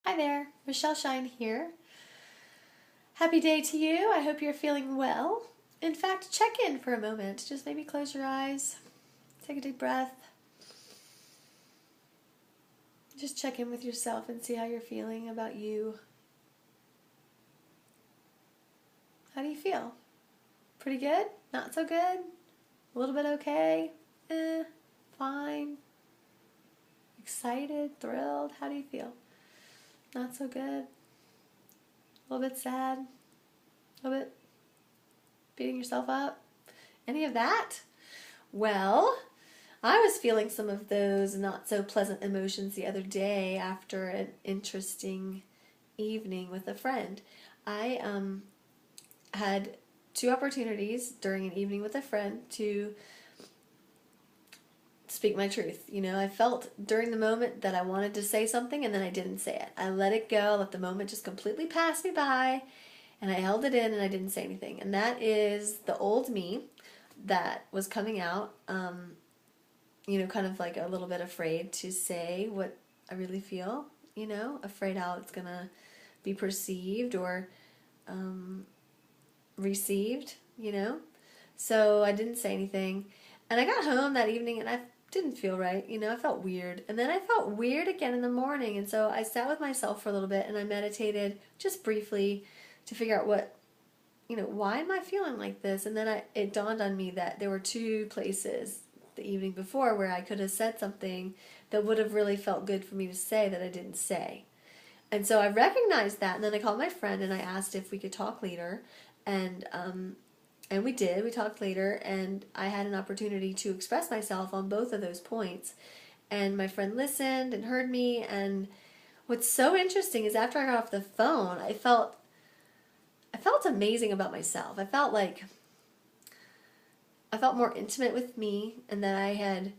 Hi there, Michelle Shine here. Happy day to you. I hope you're feeling well. In fact, check in for a moment. Just maybe close your eyes, take a deep breath. Just check in with yourself and see how you're feeling about you. How do you feel? Pretty good? Not so good? A little bit okay? Fine? Excited? Thrilled? How do you feel? Not so good? A little bit sad? A little bit beating yourself up? Any of that? Well, I was feeling some of those not so pleasant emotions the other day after an interesting evening with a friend. I had two opportunities during an evening with a friend to speak my truth. I felt during the moment that I wanted to say something and then I didn't say it. I let it go, let the moment just completely pass me by, and I held it in and I didn't say anything. And that is the old me that was coming out, kind of like a little bit afraid to say what I really feel, afraid how it's going to be perceived or received, So I didn't say anything. And I got home that evening and I didn't feel right, I felt weird. And then I felt weird again in the morning. And so I sat with myself for a little bit and I meditated just briefly to figure out why am I feeling like this? And then it dawned on me that there were two places the evening before where I could have said something that would have really felt good for me to say that I didn't say. And so I recognized that, and then I called my friend and I asked if we could talk later, and we did. We talked later, and I had an opportunity to express myself on both of those points. And my friend listened and heard me, and what's so interesting is after I got off the phone, I felt amazing about myself. I felt more intimate with me, and that I had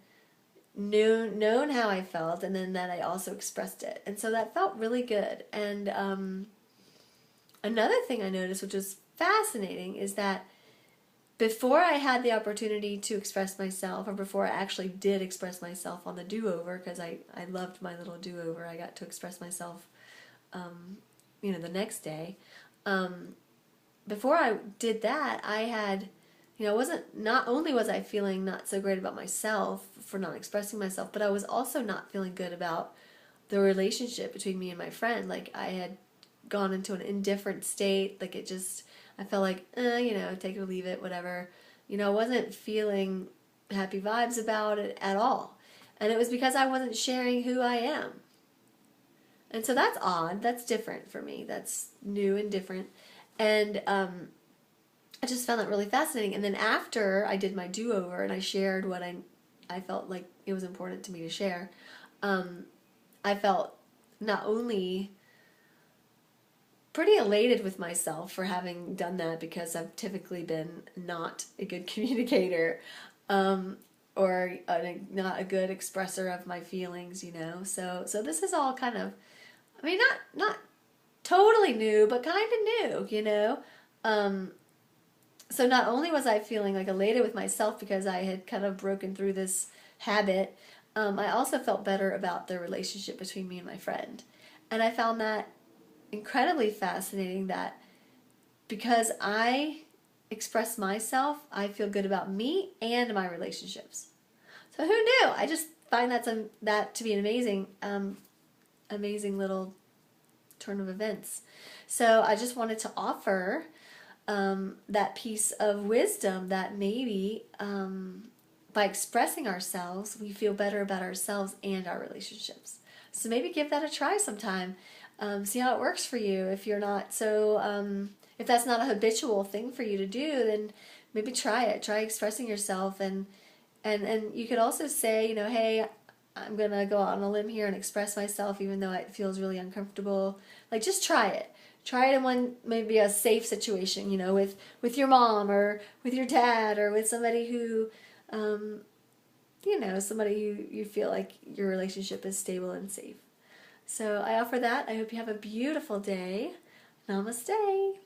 known how I felt, and then that I also expressed it. And so that felt really good. And another thing I noticed, which was fascinating, is that before I had the opportunity to express myself, or before I actually did express myself on the do-over, because I loved my little do-over, I got to express myself, the next day. Before I did that, I had, not only was I feeling not so great about myself for not expressing myself, but I was also not feeling good about the relationship between me and my friend. Like, I had gone into an indifferent state. Like, I felt like, take it or leave it, whatever. I wasn't feeling happy vibes about it at all. And it was because I wasn't sharing who I am. And so that's odd. That's different for me. That's new and different. And I just found that really fascinating. And then after I did my do-over and I shared what I felt like it was important to me to share, I felt not only pretty elated with myself for having done that, because I've typically been not a good communicator, or not a good expresser of my feelings, So this is all kind of, not totally new, but kind of new, So not only was I feeling like elated with myself because I had kind of broken through this habit, I also felt better about the relationship between me and my friend. And I found that incredibly fascinating, that because I express myself, I feel good about me and my relationships. So who knew? I just find that to be an amazing little turn of events. So I just wanted to offer that piece of wisdom that maybe by expressing ourselves, we feel better about ourselves and our relationships. So maybe give that a try sometime. See how it works for you. If you're not if that's not a habitual thing for you to do, then maybe try it. Try expressing yourself, and you could also say, hey, I'm gonna go out on a limb here and express myself, even though it feels really uncomfortable. Like, just try it. Try it in maybe a safe situation, with your mom or with your dad or with somebody who, somebody you feel like your relationship is stable and safe. So I offer that. I hope you have a beautiful day. Namaste.